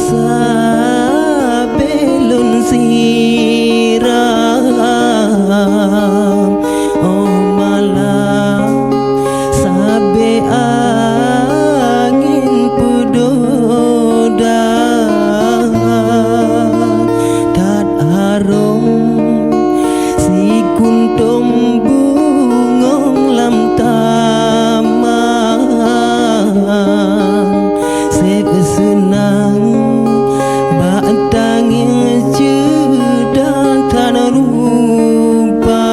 sabelun siram oh malam sabe angin pudoda tat harum si kuntum bungong lam taman senang batangin cedang tanah rupa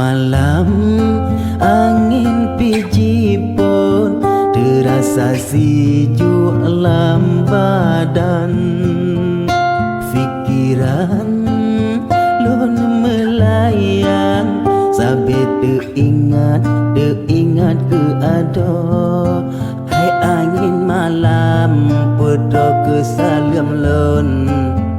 malam angin pijipun terasa sejuk dalam badan. Fikiran lon melayang sampai teringat ke ada. Hai angin malam pedro ke salam lon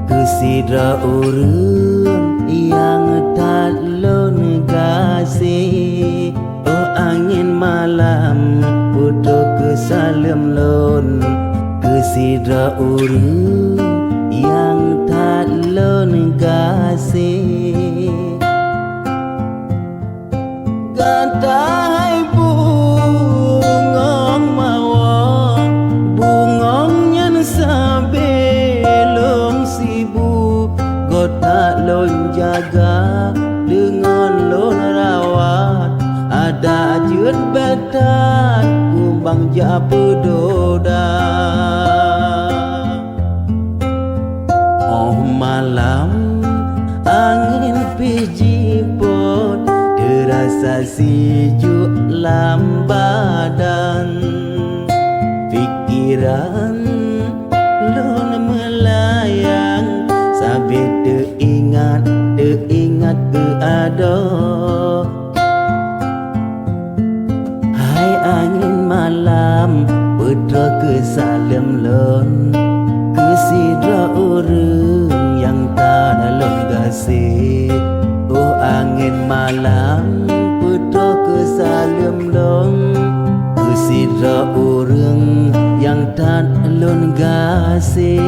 ke sidra urun yang tak lon kasih. Oh angin malam pedro ke salam lon ke sidra urun yang tak lon kasih. Gatai bungong mawang bungong nyan sabelong sibu gotak lon jaga dengan lon rawat. Ada jut betat kumbang jabu doda. Oh malam angin pijipun terasa sejuk dalam badan. Fikiran lon melayang sampai teringat ke ada. Hai angin malam pedro ke salam lon ke sidra urang yang tak lon gasih. Oh angin malam pedro ke salam lon ke sidra urang yang tak lon gasih.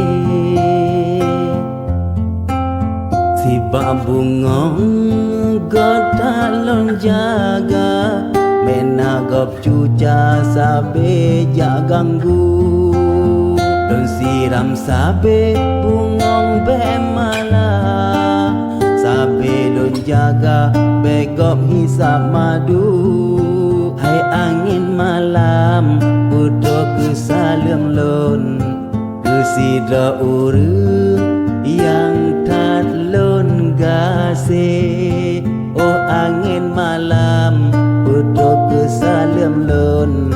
Si babungong gotak lon jaga menagap cuca sabe jak ganggu. Lon siram sabe bungong bemala sabe lon jaga begop hisap madu. Hai angin malam pedro ke salam lon ke sidra urang yang tak lon gasih. Oh angin malam pedro ke salam lon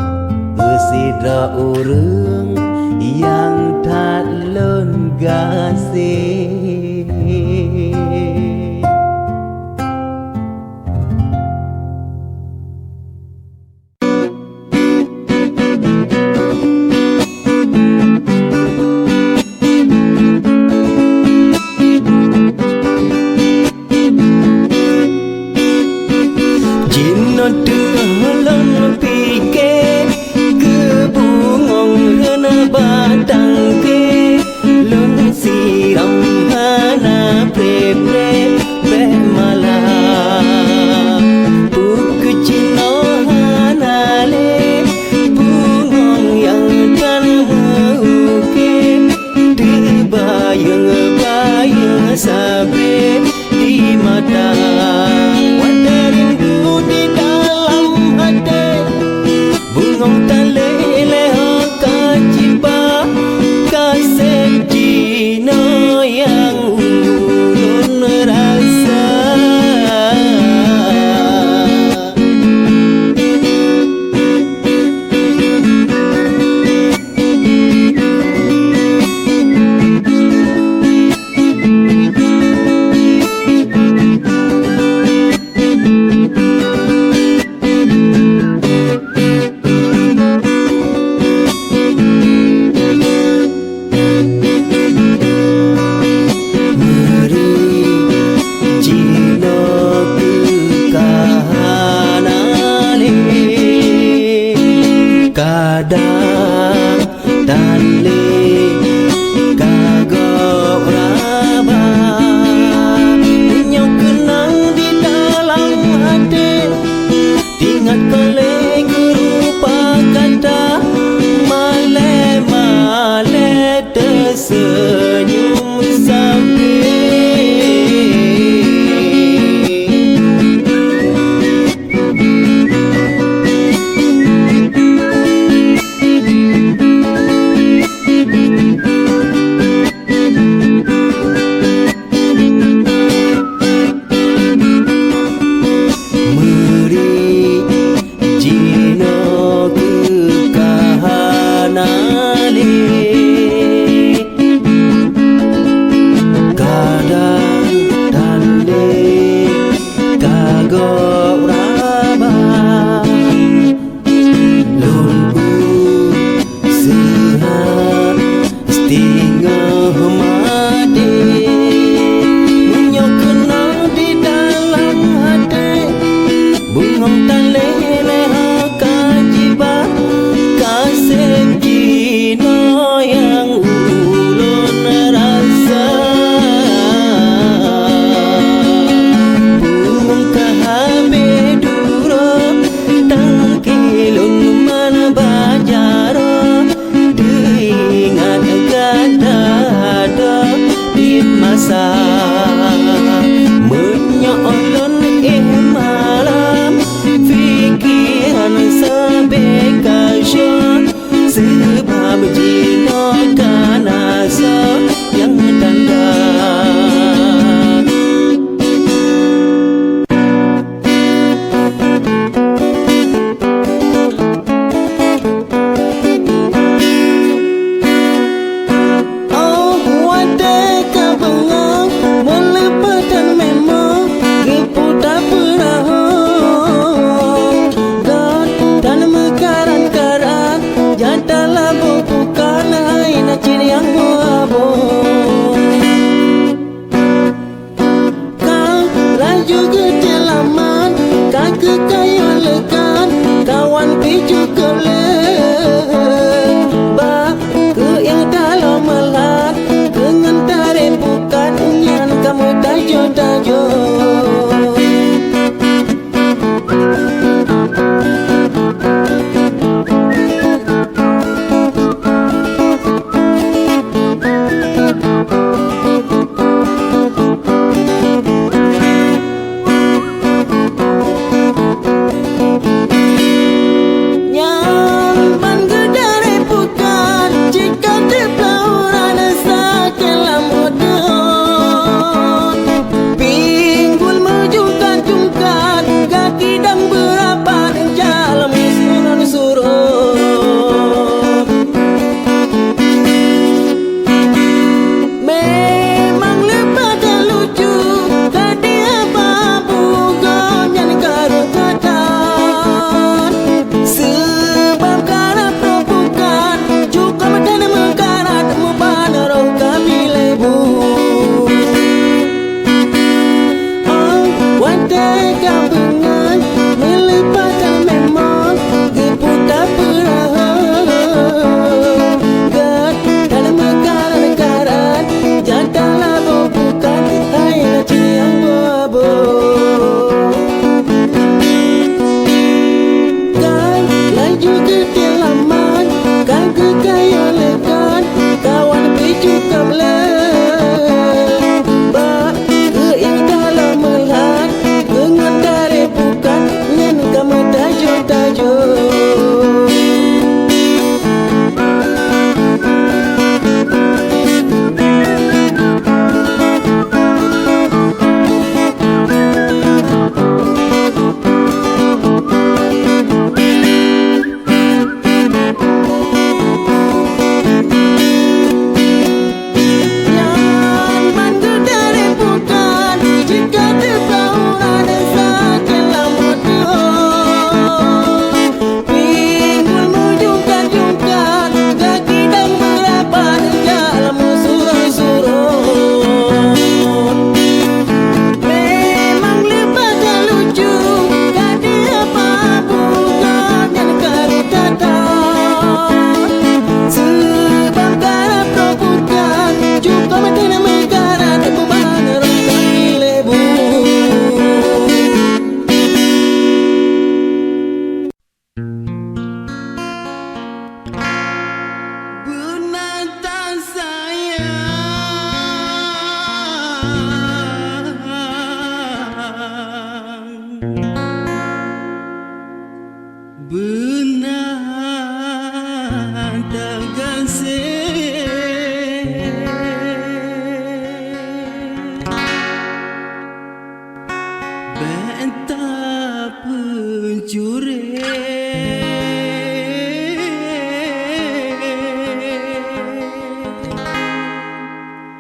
ke sidra urang yang tak lon gasih. Jino tolong pikir ke bungong rena batang ke lon siram hana pre-pre bemala buku cino hana le bungong yang kan huke dibayang sabe di mata. Bungong talele kacipa kasejino yang ulun rasa.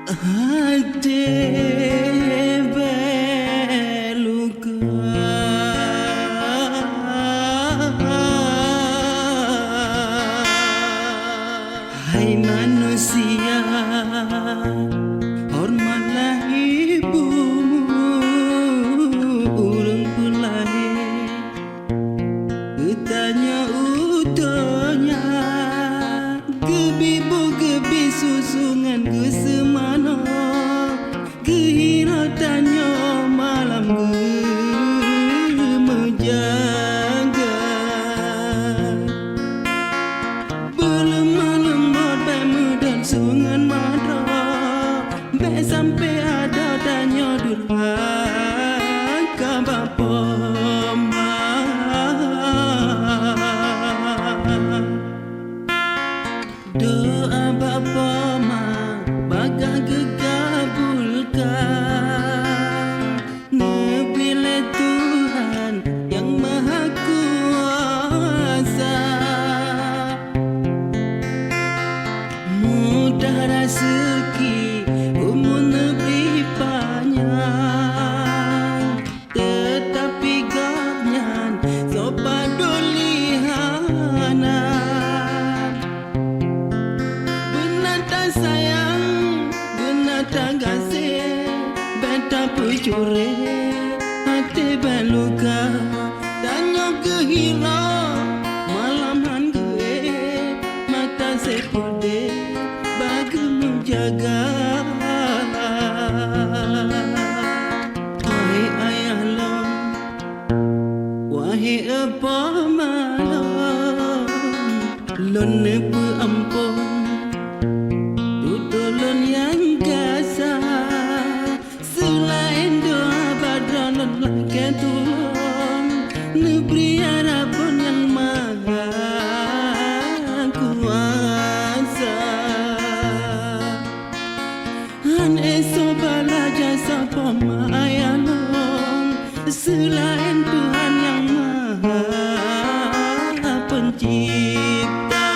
Hati beluka cure hati beluka tanya kehira malam han gue mata sepode bagi menjaga wahai ayah long wahai apa malam lon nebu ampun tutulun yang kasar selain doa badranan langkah tulung negeri harapan yang maha kuasa han esok bala jasa pemayalong selain Tuhan yang maha pencipta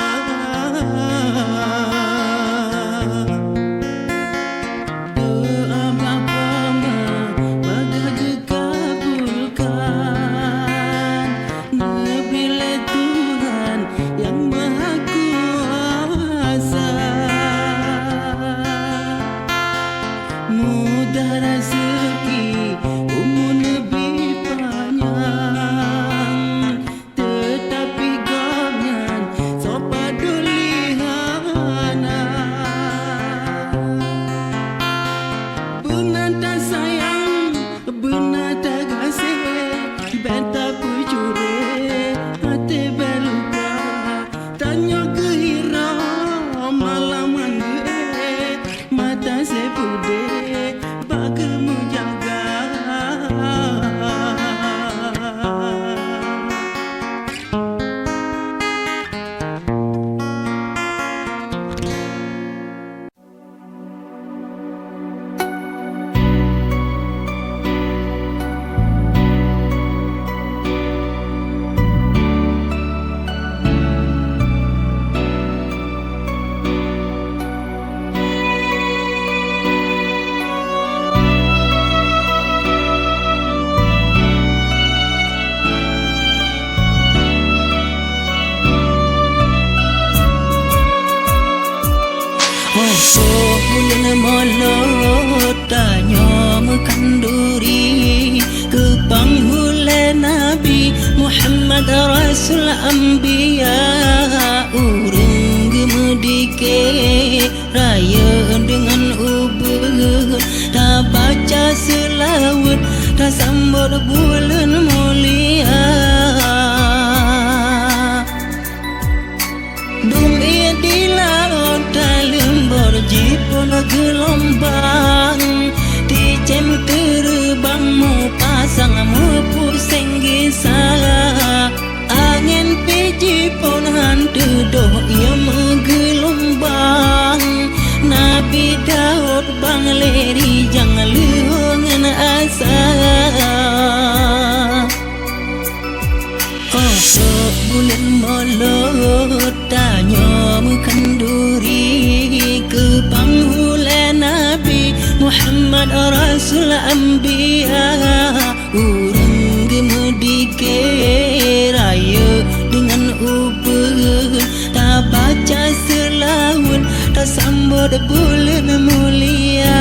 mudah rezeki umur lebih panjang tetapi gomyan so paduli hana benar tak sayang benar tak kasih benta pucure hati beluka tanya kehira malaman gue mata sepude bagamu jaga bulan molot tanya mekanduri ke penghula Nabi Muhammad Rasul Anbiya urung gemedike raya dengan ubud tak baca selawat tak sambut bulan mulia dunia di laut dalam berjipun gelombang di jam terbangmu pasangmu pusing gisah angin piji pun hantu doh ia menggelombang Nabi Daud bang leri jangan luangan asa bulan molot tanya mekanduri ke penghula Nabi Muhammad Rasul Anbiya urang gemedike raya dengan ubud tak baca selawat tak sambut bulan mulia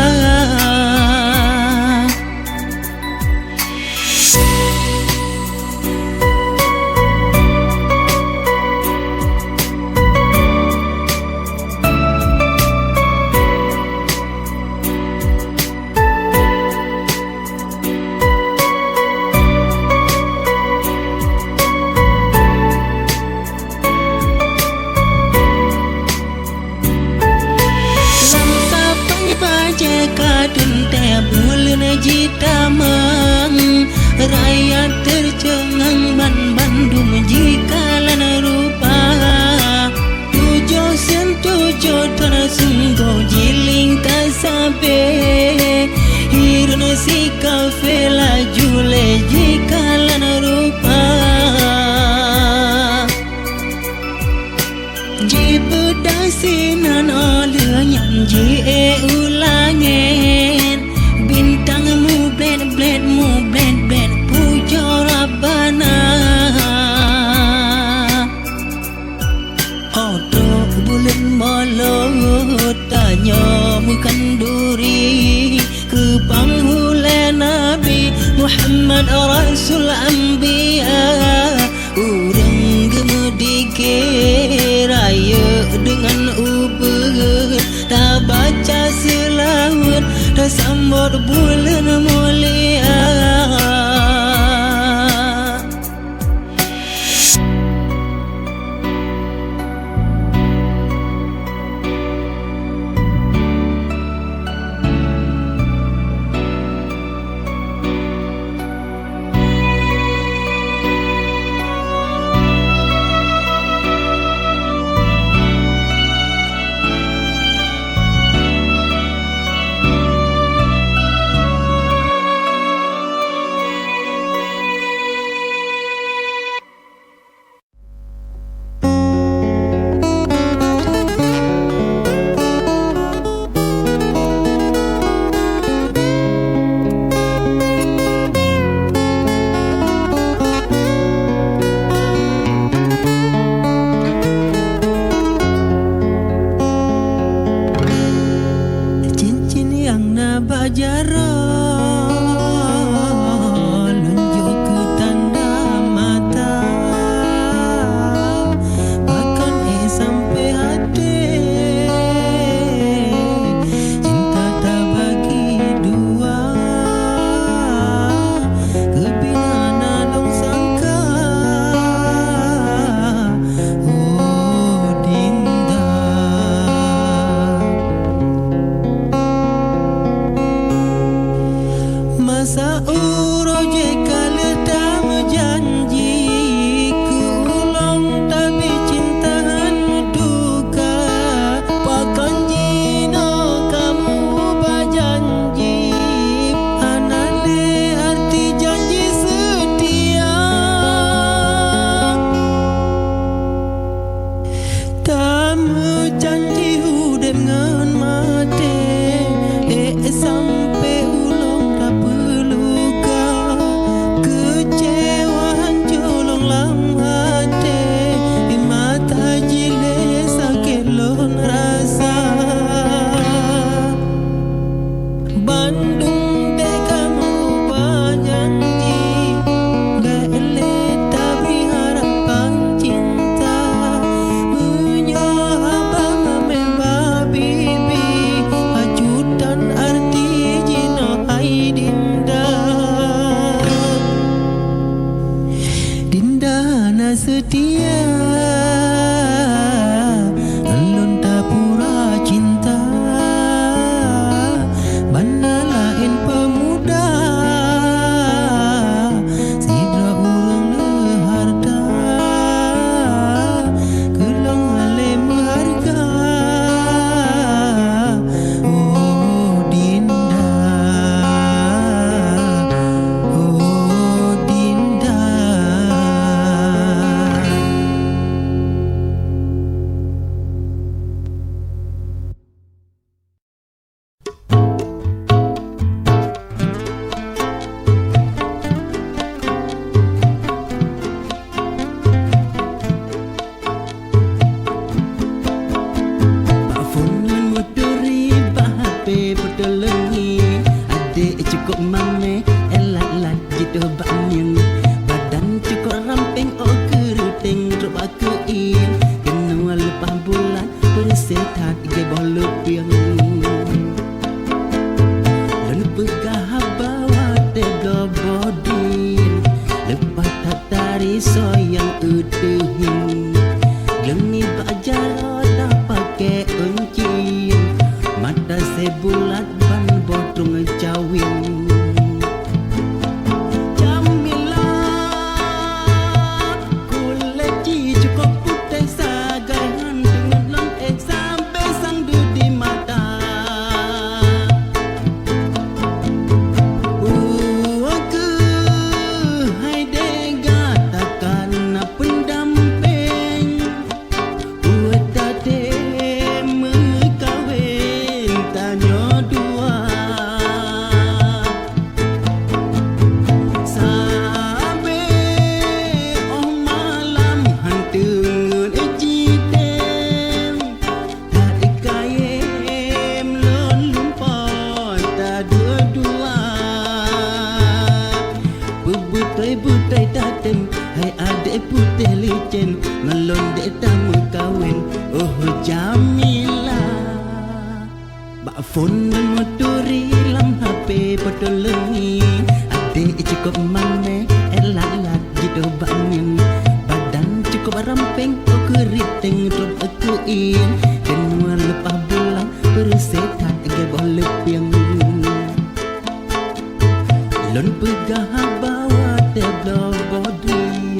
kadun teh bulan jitamang rakyat tercengang ban Bandung jikalan rupa tujuh sen tujuh tanah sungguh jiling tak sampai hirun si kafe laju le jikalan rupa jibedasinan oleh nyanyi ulangin bintangmu blend puja Rabbana Otok bulan molot tanya mekanduri ke penghula Muhammad Rasul Anbiya urang gemedike raya dengan ubah tak baca selawat tak sambut bulan mulia. butai tatem, hai adek putih licin, melondek tamu kawin, oh Jamila. Bak phone dan motori lam HP potol lengi, adek cukup mame, elak-lak gitu banyin, badan cukup ramping, oh keriting drop akuin, kenua lepas bulan bersetat gebah lepiang. Lon pegah bawa teblo bodi,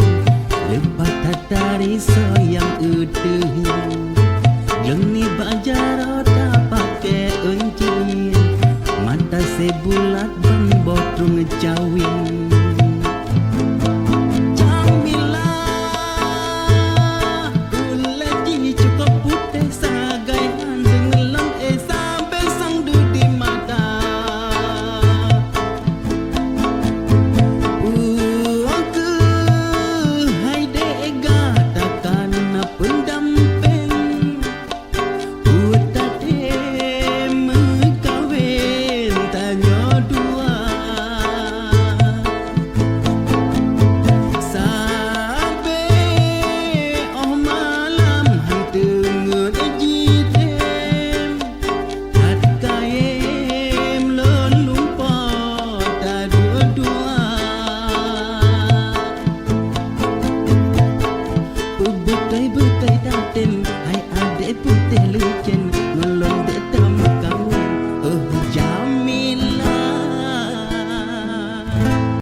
lepas tatari soyang utuh. Lengi bajaro tak pakai uncin, mata sebulat ban botrung cawin. Jamila, kulagi cukup putih sagai handeng ngelam sampai sang dudi mata. Aku hai dega takkan pendamping. Butai datin, hai adek putih licin, melondek tamu kawin, oh jauh.